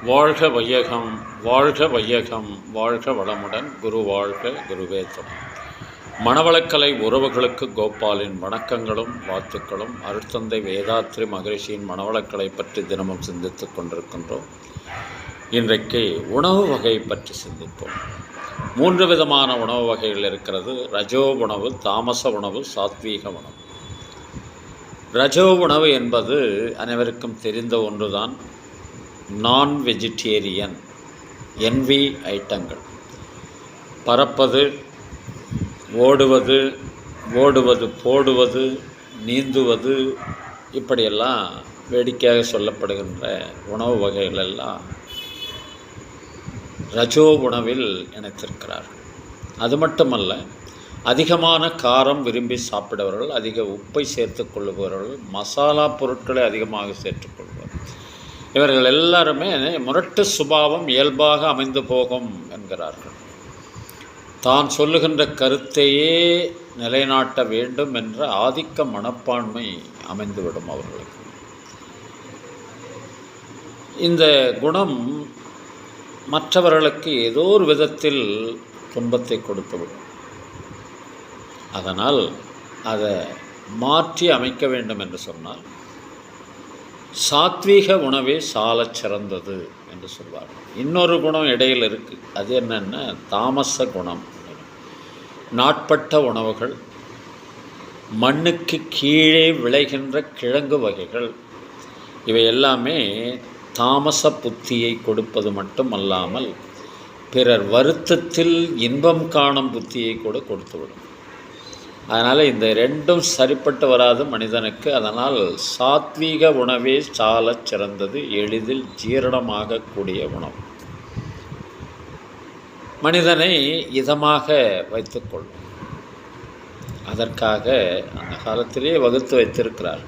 வாழ்க வையகம், வாழ்க வையகம், வாழ்க வளமுடன். குரு வாழ்க, குருவே துணை. மணவளக்கலை உறவுகளுக்கு கோபாலின் வணக்கங்களும் வாழ்த்துக்களும். அருட்தந்தை வேதாத்ரி மகரிஷியின் மணவளக்கலை பற்றி தினமும் சிந்தித்துக் கொண்டிருக்கின்றோம். இன்றைக்கு உணவு வகை பற்றி சிந்திப்போம். 3 விதமான உணவு வகைகள் இருக்கிறது. ரஜோ உணவு, தாமச உணவு, சாத்வீக உணவு. ரஜோ உணவு என்பது அனைவருக்கும் தெரிந்த ஒன்றுதான். நான் வெஜிடேரியன் NV ஐட்டங்கள், பறப்பது, ஓடுவது, போடுவது, நீந்துவது, இப்படியெல்லாம் வேடிக்கையாக சொல்லப்படுகின்ற உணவு வகைகள் எல்லாம் ரஜோ உணவில் இணைத்திருக்கிறார்கள். அது மட்டுமல்ல, அதிகமான காரம் விரும்பி சாப்பிடுபவர்கள், அதிக உப்பை சேர்த்து கொள்ளுபவர்கள், மசாலா பொருட்களை அதிகமாக சேர்த்துக்கொள்வார்கள். இவர்கள் எல்லாருமே முரட்டு சுபாவம் இயல்பாக அமைந்து போகும் என்கிறார்கள். தான் சொல்லுகின்ற கருத்தையே நிலைநாட்ட வேண்டும் என்ற ஆதிக்க மனப்பான்மை அமைந்துவிடும் அவர்களுக்கு. இந்த குணம் மற்றவர்களுக்கு ஏதோ ஒரு விதத்தில் துன்பத்தை கொடுத்துவிடும். அதனால் அதை மாற்றி அமைக்க வேண்டும் என்று சொன்னால் சாத்வீக உணவே சாலச் சிறந்தது என்று சொல்வார்கள். இன்னொரு குணம் இடையில் இருக்குது. அது என்னென்னா தாமச குணம். நாட்பட்ட உணவுகள், மண்ணுக்கு கீழே விளைகின்ற கிழங்கு வகைகள், இவை எல்லாமே தாமச புத்தியை கொடுப்பது மட்டுமல்லாமல் பிறர் வருத்தத்தில் இன்பம் காணும் புத்தியை கூட கொடுத்துவிடும். அதனால் இந்த ரெண்டும் சரிப்பட்டு வராது மனிதனுக்கு. அதனால் சாத்வீக உணவே சாலச் சிறந்தது, எளிதில் ஜீரணமாகக்கூடிய உணவு. மனிதனை இதமாக வைத்துக்கொள்ளும். அதற்காக அந்த காலத்திலே வகுத்து வைத்திருக்கிறார்.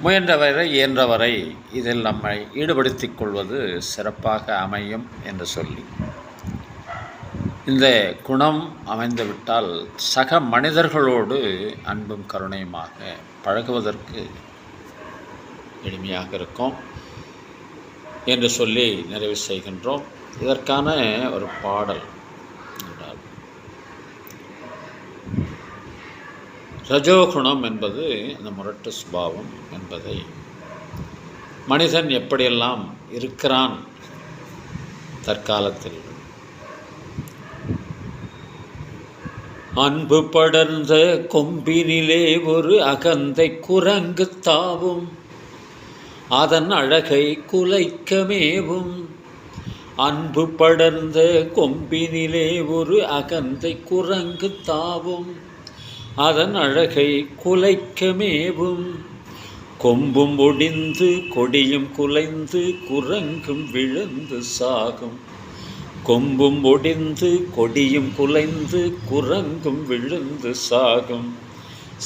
முயன்றவரை இயன்றவரை இதில் நம்மை ஈடுபடுத்திக் கொள்வது சிறப்பாக அமையும் என்று சொல்லி, இந்த குணம் அமைந்துவிட்டால் சக மனிதர்களோடு அன்பும் கருணையுமாக பழகுவதற்கு எளிமையாக இருக்கும் என்று சொல்லி நிறைவு செய்கின்றோம். இதற்கான ஒரு பாடல் என்றால், ரஜோகுணம் என்பது அந்த முரட்டு சுபாவம் என்பதை மனிதன் எப்படியெல்லாம் இருக்கிறான் தற்காலத்தில். அன்பு படர்ந்த கொம்பினிலே ஒரு அகந்தை குரங்கு தாவும், அதன் அழகை குலைக்கமேவும். அன்பு படர்ந்த கொம்பினிலே ஒரு அகந்தை குரங்கு தாவும், அதன் அழகை குலைக்கமேவும். கொம்பும் ஒடிந்து கொடியும் குலைந்து குரங்கும் விழுந்து சாகும். கொம்பும் ஒடிந்து கொடியும் குலைந்து குரங்கும் விழுந்து சாகும்.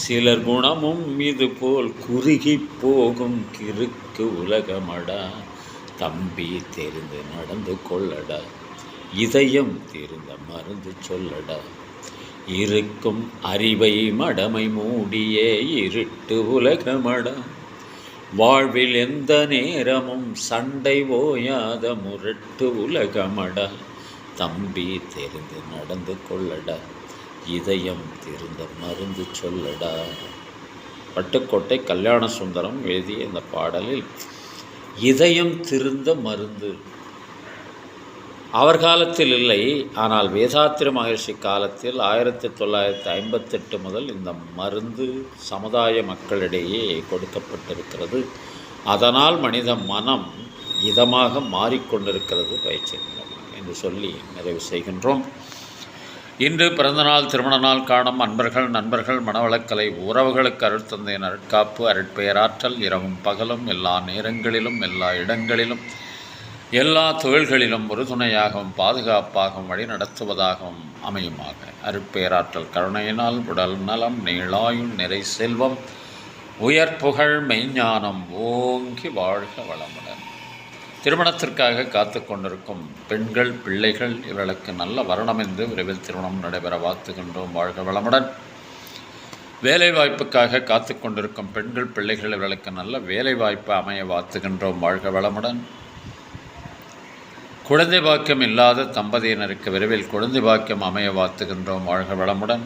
சிலர் குணமும் இது போல் குறுகி போகும் கிறுக்கு உலகமடா. தம்பி தெரிந்து நடந்து கொள்ளடா, இதயம் தெரிந்த மருந்து சொல்லடா. இருக்கும் அறிவை மடமை மூடிய இருட்டு உலகமடா. வாழ்வில் எந்த நேரமும் சண்டை ஓயாத முரட்டு உலகமடா. தம்பி தெரிந்து நடந்து கொள்ளடா, இதயம் தெரிந்த மருந்து சொல்லடா. பட்டுக்கோட்டை கல்யாண சுந்தரம் எழுதிய இந்த பாடலில் இதயம் திருந்த மருந்து அவர் காலத்தில் இல்லை, ஆனால் வேதாத்திரி மகரிஷி காலத்தில் 1958 முதல் இந்த மருந்து சமுதாய மக்களிடையே கொடுக்கப்பட்டிருக்கிறது. அதனால் மனித மனம் இதமாக மாறிக்கொண்டிருக்கிறது பயிற்சி என்று சொல்லி நிறைவு செய்கின்றோம். இன்று பிறந்தநாள், திருமண நாள் காணும் அன்பர்கள், நண்பர்கள், மணவளக்கலை உறவுகளுக்கு அருட்தந்தையின் அருட்காப்பு, அருட்பெயராற்றல் இரவும் பகலும் எல்லா நேரங்களிலும் எல்லா இடங்களிலும் எல்லா தொழில்களிலும் உறுதுணையாகவும் பாதுகாப்பாகவும் வழி நடத்துவதாகவும் அமையுமாக. அருட்பெயராற்றல் கருணையினால் உடல் நலம், நீளாயுள், நிறை செல்வம், உயர் புகழ், மெய்ஞானம் ஓங்கி வாழ்க வளமுடன். திருமணத்திற்காக காத்து கொண்டிருக்கும் பெண்கள், பிள்ளைகள், இவர்களுக்கு நல்ல வரணமென்று விரைவில் திருமணம் நடைபெற வாழ்த்துகின்றோம். வாழ்க வளமுடன். வேலைவாய்ப்புக்காக காத்து கொண்டிருக்கும் பெண்கள், பிள்ளைகள், இவர்களுக்கு நல்ல வேலைவாய்ப்பு அமைய வாழ்த்துகின்றோம். வாழ்க வளமுடன். குழந்தை பாக்கியம் இல்லாத தம்பதியினருக்கு விரைவில் குழந்தை பாக்கியம் அமைய வாழ்த்துகின்றோம். வாழ்க வளமுடன்.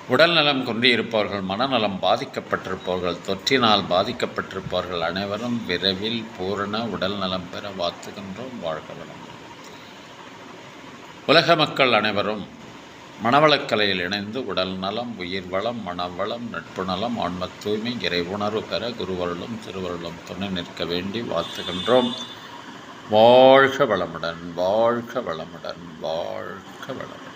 உடல் நலம் குன்றியிருப்பவர்கள், மனநலம் பாதிக்கப்பட்டிருப்பவர்கள், தொற்றினால் பாதிக்கப்பட்டிருப்பவர்கள் அனைவரும் விரைவில் பூரண உடல் நலம் பெற வாழ்த்துகின்றோம். வாழ்க வளமுடன். உலக மக்கள் அனைவரும் மனவளக்கலையில் இணைந்து உடல் நலம், உயிர் வளம், மனவளம், நட்பு நலம், ஆன்ம தூய்மை, இறை உணர்வு பெற குருவருளும் திருவருளும் துணை நிற்க வேண்டி வாழ்த்துகின்றோம். வாழ்க வளமுடன். வாழ்க வளமுடன். வாழ்க வளமுடன்.